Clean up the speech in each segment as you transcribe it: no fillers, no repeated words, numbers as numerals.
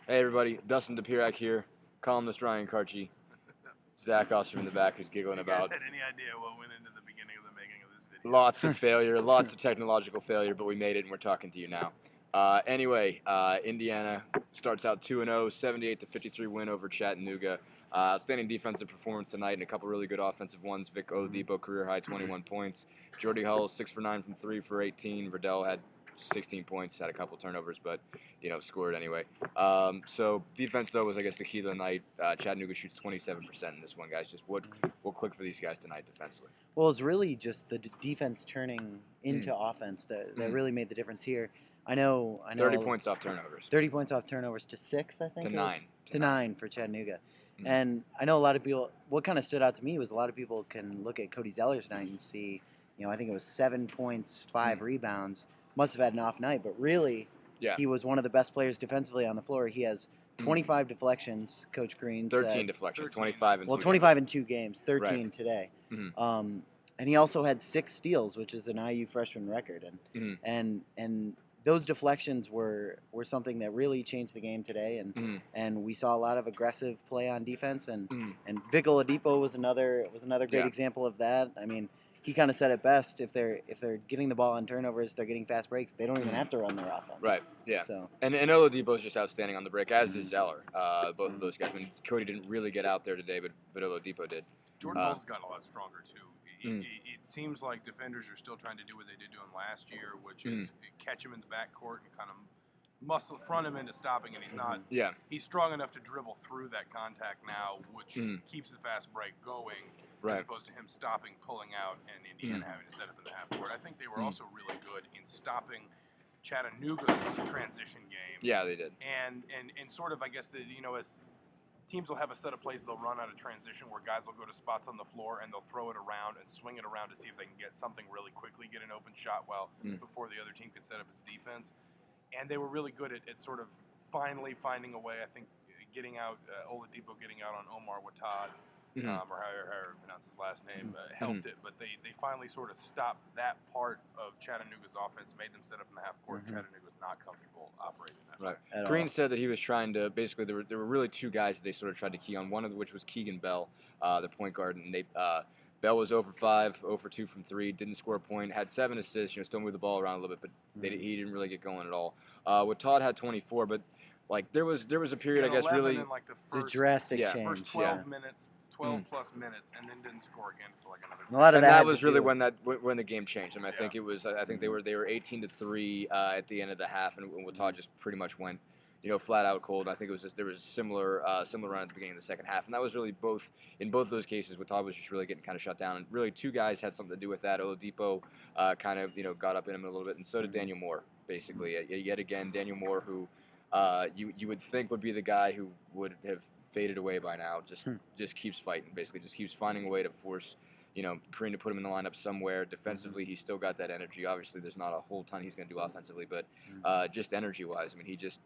Hey everybody, Dustin DePirac here, columnist Ryan Karchi, Zach Oster in the back who's giggling You guys about had any idea what went into the beginning of the making of this video? lots of failure, lots of technological failure, but we made it and we're talking to you now. Anyway, Indiana starts out 2-0, 78-53 win over Chattanooga. Outstanding defensive performance tonight and a couple really good offensive ones. Vic Oladipo career high 21 points. Jordy Hull 6 for 9 from 3 for 18. Verdell had 16 points, had a couple turnovers, but scored anyway. So defense though was I guess the key to the night. Chattanooga shoots 27% in this one, guys. Just what clicked for these guys tonight defensively? Well, it's really just the defense turning into offense that really made the difference here. I know. 30 points off turnovers. 30 points off turnovers to 6, I think. To 9. To 9 for Chattanooga. And I know a lot of people. What kind of stood out to me was a lot of people can look at Cody Zeller's night and see, I think it was 7 points, 5 rebounds. Must have had an off night, but really, he was one of the best players defensively on the floor. He has 25 deflections. Coach Green 13 said. deflections, 25 in 25 in 2 games, 13 right. today. And he also had 6 steals, which is an IU freshman record. And those deflections were something that really changed the game today. And we saw a lot of aggressive play on defense. And Vic Oladipo was another great example of that. I mean, he kind of said it best. If they're getting the ball on turnovers, they're getting fast breaks. They don't even have to run their offense. Right. Yeah. So and Oladipo is just outstanding on the break, as is Zeller. Both of those guys. I mean, Cody didn't really get out there today, but Oladipo did. Jordan Hull's gotten a lot stronger too. It seems like defenders are still trying to do what they did to him last year, which is catch him in the backcourt and kind of muscle front him into stopping, and he's not. Yeah. He's strong enough to dribble through that contact now, which keeps the fast break going, as opposed to him stopping, pulling out, and Indiana having to set up in the half court. I think they were also really good in stopping Chattanooga's transition game. Yeah, they did. And sort of, I guess, as teams will have a set of plays they'll run out of transition where guys will go to spots on the floor and they'll throw it around and swing it around to see if they can get something really quickly, get an open shot before the other team can set up its defense. And they were really good at sort of finally finding a way, I think, getting out, Oladipo getting out on Omar Watad, or however you pronounce his last name, helped it. But they finally sort of stopped that part of Chattanooga's offense, made them set up in the half court. Chattanooga was not comfortable operating that way. Green said that he was trying to, basically, there were really 2 guys that they sort of tried to key on, one of which was Keegan Bell, the point guard, and Bell was 0 for 5, 0 for 2 from 3, didn't score a point, had 7 assists, still moved the ball around a little bit, but he didn't really get going at all. Todd had 24, but there was a period, I guess, really. In, like, the it's a drastic change. First 12 minutes. 12 plus minutes, and then didn't score again for like another. A lot of that was really when the game changed. I mean, I think they were 18-3 at the end of the half, and Watad just pretty much went, flat out cold. I think there was a similar run at the beginning of the second half, and that was really in both those cases. Watad was just really getting kind of shut down, and really 2 guys had something to do with that. Oladipo kind of got up in him a little bit, and so did Daniel Moore. Basically, yet again, Daniel Moore, who you would think would be the guy who would have faded away by now, just keeps fighting, basically, just keeps finding a way to force, Kareem to put him in the lineup somewhere. Defensively, he's still got that energy. Obviously, there's not a whole ton he's going to do offensively, but just energy-wise, I mean, he just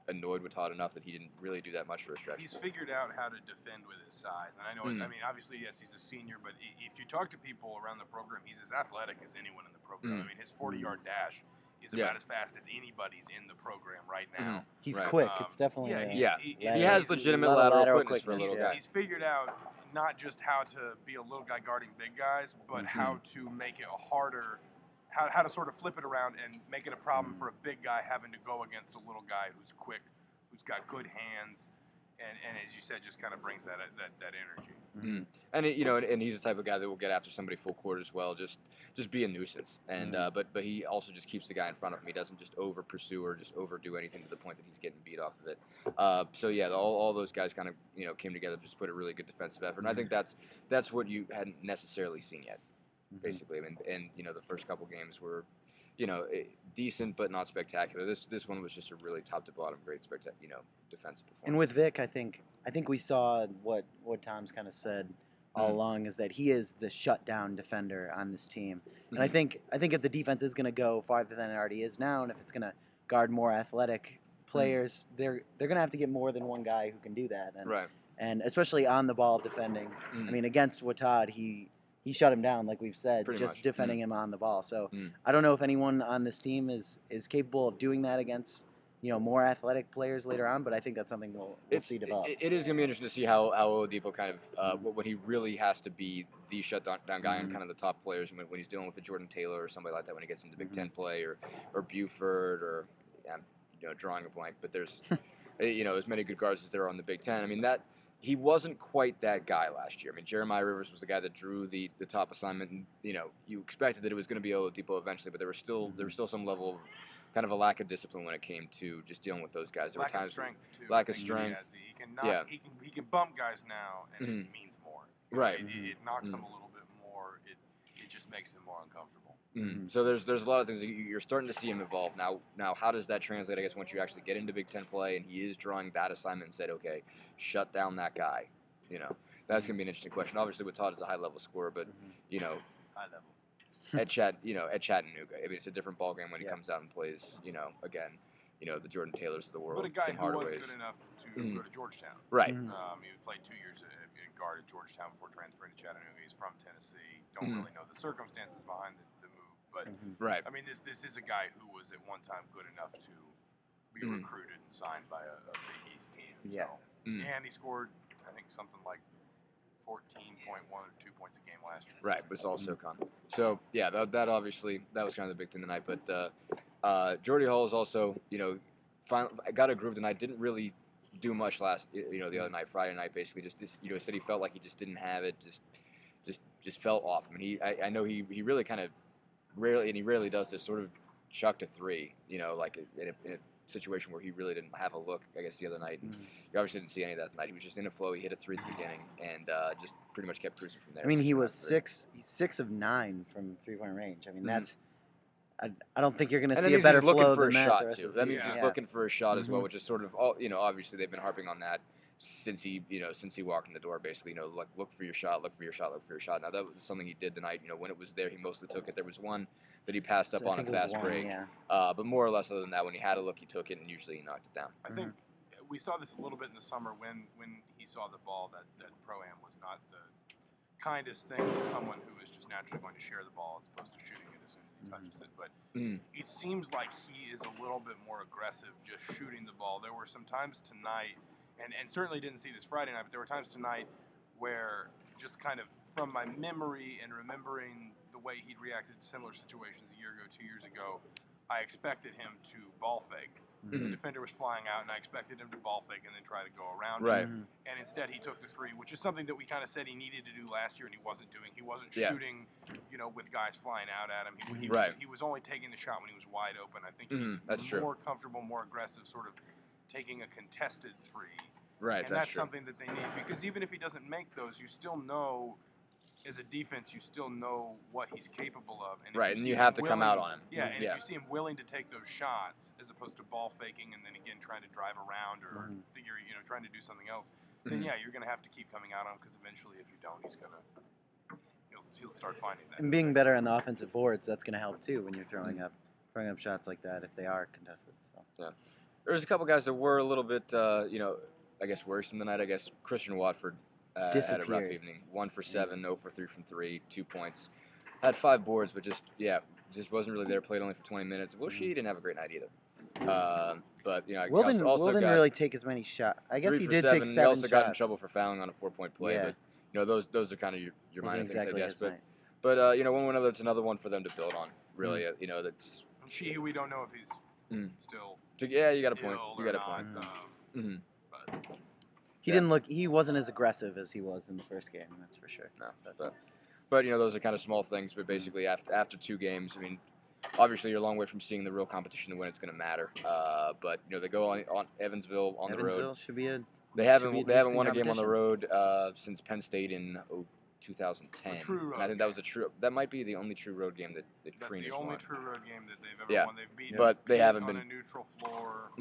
annoyed Watad enough that he didn't really do that much for a stretch. He's figured out how to defend with his size, and I know, I mean, obviously, yes, he's a senior, but if you talk to people around the program, he's as athletic as anyone in the program. I mean, his 40-yard dash is about as fast as anybody's in the program right now. He's quick. It's definitely he has legitimate lateral quickness for a little guy. He's figured out not just how to be a little guy guarding big guys, but how to make it harder, how to sort of flip it around and make it a problem for a big guy having to go against a little guy who's quick, who's got good hands, and as you said, just kind of brings that energy. And and he's the type of guy that will get after somebody full court as well. Just be a nuisance. And but he also just keeps the guy in front of him. He doesn't just over pursue or just overdo anything to the point that he's getting beat off of it. So yeah, all those guys kind of came together to just put a really good defensive effort. And I think that's what you hadn't necessarily seen yet. Basically, I mean, and the first couple games were decent but not spectacular. This one was just a really top to bottom great defensive performance. And with Vic, I think we saw what Tom's kind of said all along, is that he is the shutdown defender on this team. And I think if the defense is going to go farther than it already is now, and if it's going to guard more athletic players, they're going to have to get more than one guy who can do that. And, and especially on the ball defending. I mean, against Watad, he shut him down, like we've said, Pretty just much. defending him on the ball. So I don't know if anyone on this team is capable of doing that against more athletic players later on, but I think that's something we'll see develop. It is going to be interesting to see how Oladipo kind of when he really has to be the shutdown guy and kind of the top players when he's dealing with a Jordan Taylor or somebody like that when he gets into Big Ten play or Buford or drawing a blank, but there's as many good guards as there are on the Big Ten. I mean that he wasn't quite that guy last year. I mean Jeremiah Rivers was the guy that drew the top assignment, and you expected that it was going to be Oladipo eventually, but there was still some level of kind of a lack of discipline when it came to just dealing with those guys. There lack were times of strength too. Lack of strength. He can bump guys now, and it means more. Right. It knocks them a little bit more. It just makes them more uncomfortable. So there's a lot of things that you're starting to see him evolve now. Now, how does that translate? I guess once you actually get into Big Ten play, and he is drawing that assignment and said, okay, shut down that guy. That's gonna be an interesting question. Obviously, with Todd is a high level scorer, but high level. at Chattanooga, I mean, it's a different ballgame when he comes out and plays. Again, the Jordan Taylors of the world. But a guy Tim who was Hardaway's. good enough to go to Georgetown. Right. He played 2 years at guard at Georgetown before transferring to Chattanooga. He's from Tennessee. Don't really know the circumstances behind the move, but right. I mean, this is a guy who was at one time good enough to be recruited and signed by a Big East team. Yeah. So, and he scored, I think, something like 14.1 or 2 points a game last year. Right, but it's all SoCon. So yeah, that obviously that was kind of the big thing tonight. But Jordy Hall is also finally got a groove tonight. Didn't really do much the other night, Friday night, basically just said he felt like he just didn't have it. Just felt off. I mean, I know he really kind of rarely does this, sort of chucked a three. Like in a situation where he really didn't have a look, I guess, the other night. And you obviously didn't see any of that tonight. He was just in a flow. He hit a three at the beginning and just pretty much kept cruising from there. I mean, he was 6 of 9 from 3-point range. I mean, that's I don't think you're going to see a better flow than that. That means he's looking for a shot as well, which is sort of obviously they've been harping on that since he walked in the door. Basically, look for your shot, look for your shot, look for your shot. Now that was something he did tonight. When it was there, he mostly took it. There was one that he passed up on a fast break. But more or less, other than that, when he had a look, he took it, and usually he knocked it down. I think we saw this a little bit in the summer when he saw the ball that Pro-Am was not the kindest thing to someone who is just naturally going to share the ball as opposed to shooting it as soon as he touches it. But it seems like he is a little bit more aggressive just shooting the ball. There were some times tonight, and certainly didn't see this Friday night, but there were times tonight where just kind of from my memory and remembering the way he'd reacted to similar situations a year ago, 2 years ago, I expected him to ball fake. The defender was flying out, and I expected him to ball fake and then try to go around him. And instead, he took the three, which is something that we kind of said he needed to do last year, and he wasn't doing. He wasn't shooting, with guys flying out at him. He was only taking the shot when he was wide open. I think he was more comfortable, more aggressive, sort of taking a contested three. Right, and that's something that they need, because even if he doesn't make those, you still know, as a defense, you still know what he's capable of. And and you have to come out on him. Yeah, and if you see him willing to take those shots, as opposed to ball faking and then again trying to drive around or trying to do something else, then you're going to have to keep coming out on him, because eventually, if you don't, he'll start finding that. And being better on the offensive boards, that's going to help too when you're throwing up shots like that if they are contested. So. Yeah, there was a couple guys that were a little bit, I guess worrisome tonight. I guess Christian Watford had a rough evening. 1 for 7, 0 for 3 from 3, 2 points. Had 5 boards, but just wasn't really there. Played only for 20 minutes. Well, she didn't have a great night either. But Will didn't really take as many shots. I guess he did take 7 shots. He also got in trouble for fouling on a 4-point play. But those are kind of your minor things, I guess. But one way or another, it's another one for them to build on. Really, that's. She, we don't know if he's still. You got a point. You got a point. He didn't look. He wasn't as aggressive as he was in the first game. That's for sure. No, but those are kind of small things. But basically, after 2 games, I mean, obviously you're a long way from seeing the real competition to when it's going to matter. But they go on Evansville on the road. Evansville should be a. They haven't won a game on the road since Penn State in 2010. And I think that might be the only true road game that Crean has won. That's the only true road game that they've ever won. They've beaten but they haven't been on a neutral floor.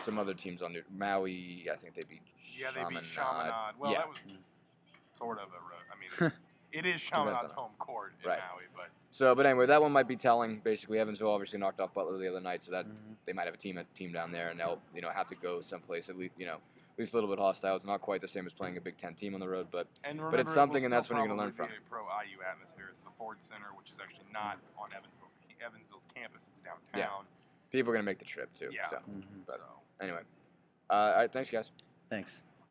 Some other teams on Maui, I think they beat. Yeah, they beat Chaminade. Well, that was sort of a road. I mean, it is Chaminade's home court in Maui, but anyway, that one might be telling. Basically, Evansville obviously knocked off Butler the other night, so that they might have a team down there, and they'll have to go someplace at least a little bit hostile. It's not quite the same as playing a Big Ten team on the road, but it's something, and that's what you're going to learn from. A pro IU atmosphere. It's the Ford Center, which is actually not on Evansville's campus. It's downtown. People are gonna make the trip too. Yeah. So, Mhm. but So. anyway, all right. Thanks, guys. Thanks.